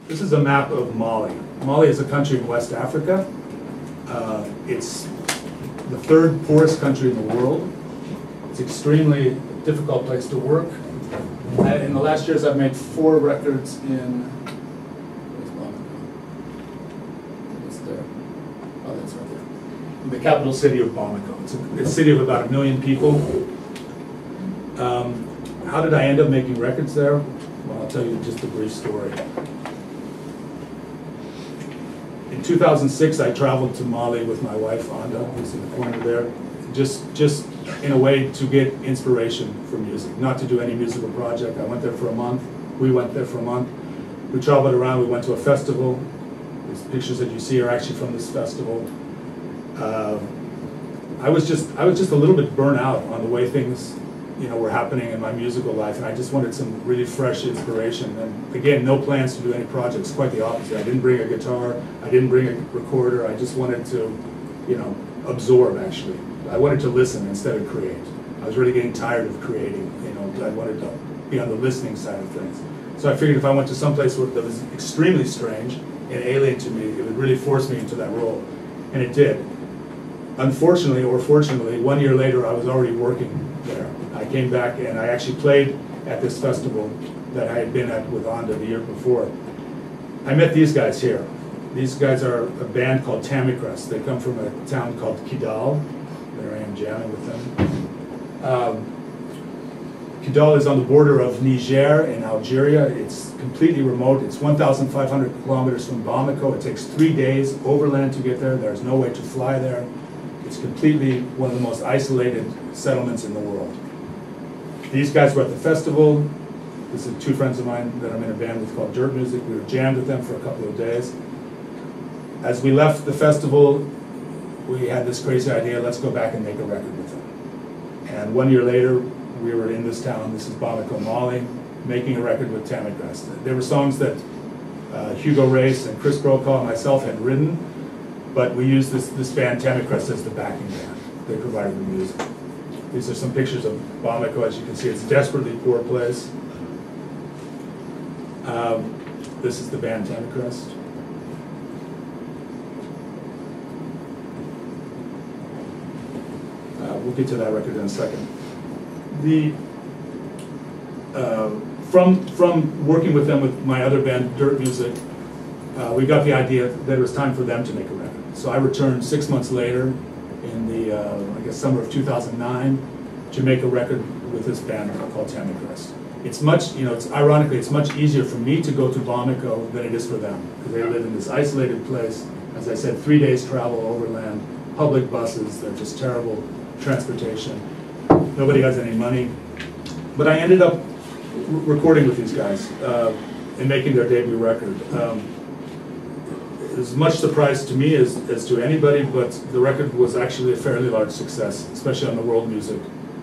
This is a map of Mali. Mali is a country in West Africa. It's the third poorest country in the world. It's extremely difficult place to work. In the last years, I've made 4 records in. What's there? Oh, that's right there. In the capital city of Bamako. It's a city of about 1 million people. How did I end up making records there? Well, I'll tell you just a brief story. In 2006, I traveled to Mali with my wife, Anda, who's in the corner there, just in a way to get inspiration for music, not to do any musical project. I went there for a month. We went there for a month. We traveled around. We went to a festival. These pictures that you see are actually from this festival. I was just a little bit burnt out on the way things, were happening in my musical life, and I just wanted some really fresh inspiration. And again, no plans to do any projects. Quite the opposite. I didn't bring a guitar. I didn't bring a recorder. I just wanted to, absorb. Actually, I wanted to listen instead of create. I was really getting tired of creating. I wanted to be on the listening side of things. So I figured if I went to some place that was extremely strange and alien to me, it would really force me into that role, and it did. Unfortunately, or fortunately, 1 year later, I was already working there. I came back and I actually played at this festival that I had been at with Anda the year before. I met these guys here. These guys are a band called Tamicrest. They come from a town called Kidal. There I am jamming with them. Kidal is on the border of Niger and Algeria. It's completely remote. It's 1,500 kilometers from Bamako. It takes 3 days overland to get there. There's no way to fly there. It's completely one of the most isolated settlements in the world. These guys were at the festival. This is 2 friends of mine that I'm in a band with called Dirt Music. We were jammed with them for a couple of days. As we left the festival, we had this crazy idea, let's go back and make a record with them. And 1 year later, we were in this town, this is Bamako, Mali, making a record with Tamicrest. There were songs that Hugo Race and Chris Brokaw and myself had written, but we used this band Tamicrest as the backing band. They provided the music. These are some pictures of Bamako. As you can see, it's a desperately poor place. This is the band Tamicrest. We'll get to that record in a second. From working with them with my other band, Dirt Music, we got the idea that it was time for them to make a record. So I returned 6 months later in the, I guess, summer of 2009 to make a record with this band called Tamicrest. It's much, ironically, it's much easier for me to go to Bamako than it is for them, because they live in this isolated place. As I said, 3 days travel overland, public buses, they're just terrible transportation. Nobody has any money. But I ended up recording with these guys and making their debut record. It was much surprise to me as to anybody, but the record was actually a fairly large success, especially on the world music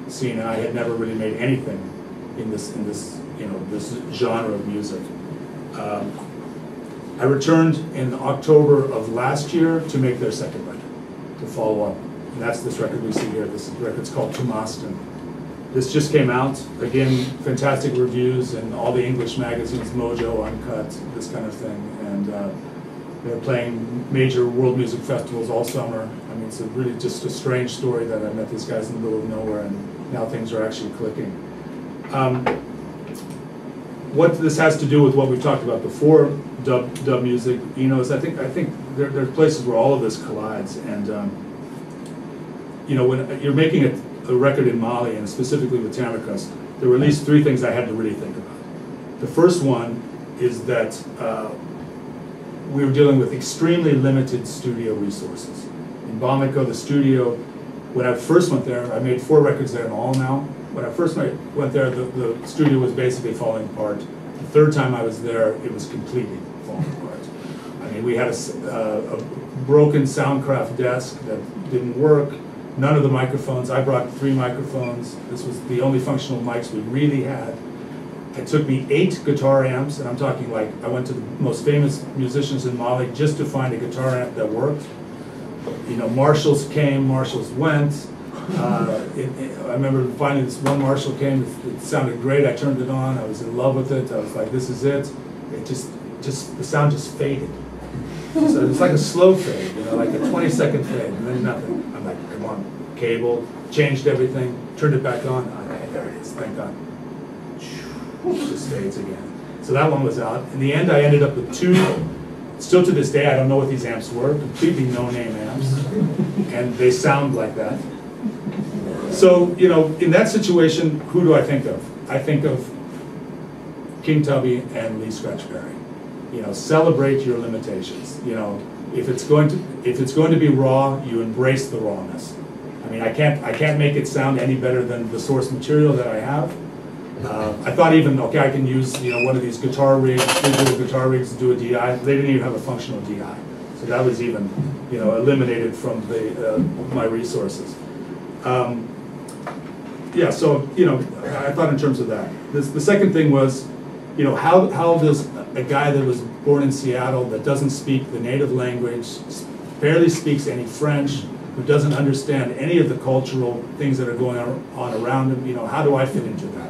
scene. And I had never really made anything in this this genre of music. I returned in October of last year to make their second record, to follow up. And that's this record we see here. This record's called Tumastin. This just came out. Again, fantastic reviews in all the English magazines, Mojo, Uncut, this kind of thing. And they're playing major world music festivals all summer. I mean, it's really just a strange story that I met these guys in the middle of nowhere, and now things are actually clicking. What this has to do with what we've talked about before, dub music, is I think there are places where all of this collides. And when you're making a record in Mali, and specifically with Tamicrest, there were at least 3 things I had to really think about. The first one is that we were dealing with extremely limited studio resources. In Bamako, the studio, when I first went there, I made 4 records there in all now. When I first went there, the studio was basically falling apart. The third time I was there, it was completely falling apart. I mean, we had a broken Soundcraft desk that didn't work. None of the microphones. I brought 3 microphones. This was the only functional mics we really had. It took me 8 guitar amps, and I'm talking like I went to the most famous musicians in Mali just to find a guitar amp that worked. Marshalls came, Marshalls went. I remember finally this one Marshall came. It sounded great. I turned it on. I was in love with it. I was like, this is it. It the sound just faded. So it's like a slow fade, you know, like a 20-second fade, and then nothing. I'm like, come on, cable, changed everything, turned it back on. Okay, there it is, thank God. Just fades again. So that one was out. In the end, I ended up with two. Still to this day, I don't know what these amps were, completely no-name amps, and they sound like that. So, you know, in that situation, who do I think of? I think of King Tubby and Lee Scratch Perry. You know, celebrate your limitations. You know, if it's going to be raw, you embrace the rawness. I mean, I can't make it sound any better than the source material that I have. I thought even, okay, I can use, you know, one of these guitar rigs, digital guitar rigs to do a DI. They didn't even have a functional DI. So that was even, you know, eliminated from my resources. Yeah, so, you know, I thought in terms of that. The second thing was, you know, how does a guy that was born in Seattle that doesn't speak the native language, barely speaks any French, who doesn't understand any of the cultural things that are going on around him, you know, how do I fit into that?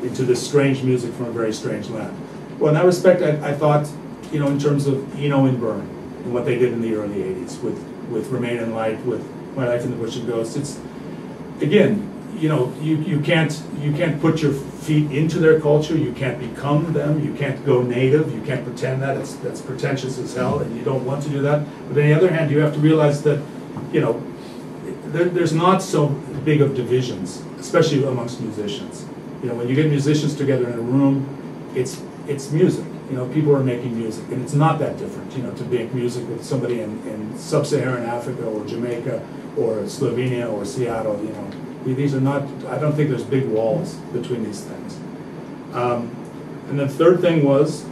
Into this strange music from a very strange land? Well, in that respect, I thought, you know, in terms of Eno and Byrne and what they did in the early 80s with Remain in Light, with My Life in the Bush of Ghosts. It's, again, you know, you can't put your feet into their culture. You can't become them. You can't go native. You can't pretend that. That's pretentious as hell, and you don't want to do that. But on the other hand, you have to realize that, you know, there's not so big of divisions, especially amongst musicians. You know, when you get musicians together in a room, it's music. You know, people are making music, and it's not that different, you know, to make music with somebody in sub-Saharan Africa or Jamaica or Slovenia or Seattle. You know, these are not. I don't think there's big walls between these things. And the third thing was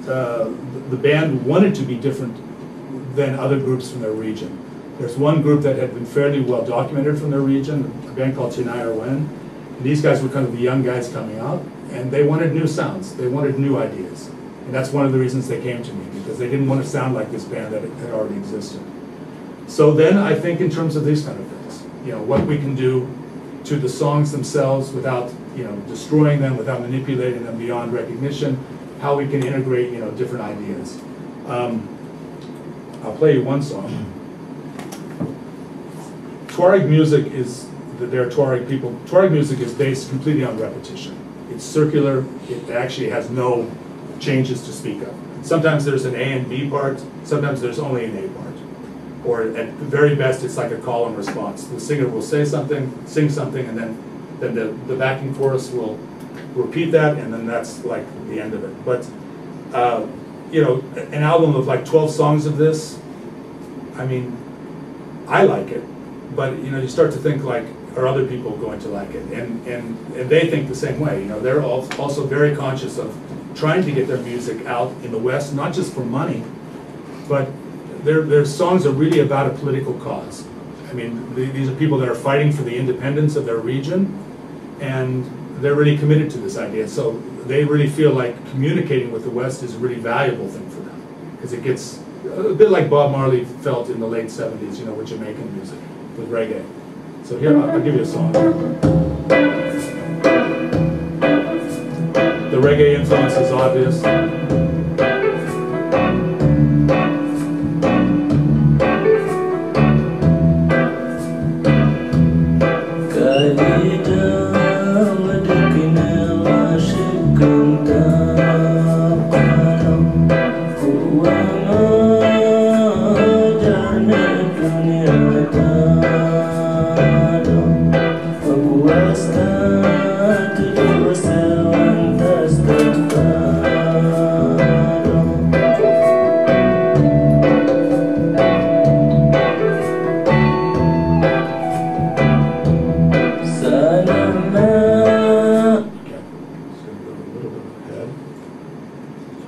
the band wanted to be different than other groups from their region. There's one group that had been fairly well documented from their region, a band called Chinaya Wen. These guys were kind of the young guys coming out, and they wanted new sounds. They wanted new ideas. And that's one of the reasons they came to me, because they didn't want to sound like this band that had already existed. So then I think in terms of these kind of things, you know, what we can do to the songs themselves without, you know, destroying them, without manipulating them beyond recognition, how we can integrate, you know, different ideas. I'll play you one song. Tuareg music is, they're Tuareg people. Tuareg music is based completely on repetition. It's circular. It actually has no changes to speak of. Sometimes there's an A and B part. Sometimes there's only an A part. Or at the very best, it's like a call and response. The singer will say something, sing something, and then the backing chorus will repeat that, and then that's like the end of it. But you know, an album of like 12 songs of this, I mean, I like it, but you know, you start to think like, are other people going to like it? And they think the same way. You know, they're also very conscious of trying to get their music out in the West, not just for money, but their songs are really about a political cause. I mean, these are people that are fighting for the independence of their region, and they're really committed to this idea. So they really feel like communicating with the West is a really valuable thing for them, because it gets a bit like Bob Marley felt in the late 70s, you know, with Jamaican music, with reggae. So here, I'll give you a song. The reggae influence is obvious.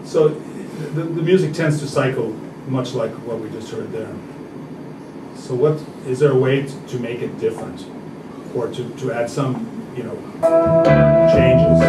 So the music tends to cycle much like what we just heard there. So what, is there a way to make it different? Or to add some, you know, changes?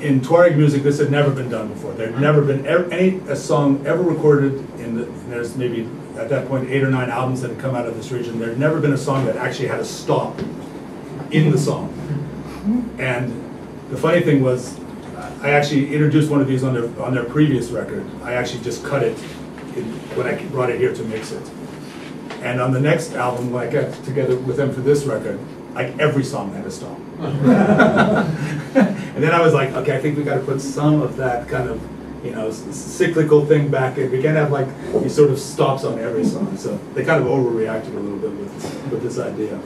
in Tuareg music, this had never been done before. There had never been a song ever recorded and there's maybe at that point 8 or 9 albums that had come out of this region. There had never been a song that actually had a stop in the song. And the funny thing was, I actually introduced one of these on their previous record. I actually just cut it when I brought it here to mix it. And on the next album, when I got together with them for this record, like every song had a stop. And then I was like, okay, I think we got to put some of that kind of, you know, cyclical thing back in. We can't have like these sort of stops on every song. So they kind of overreacted a little bit with this idea.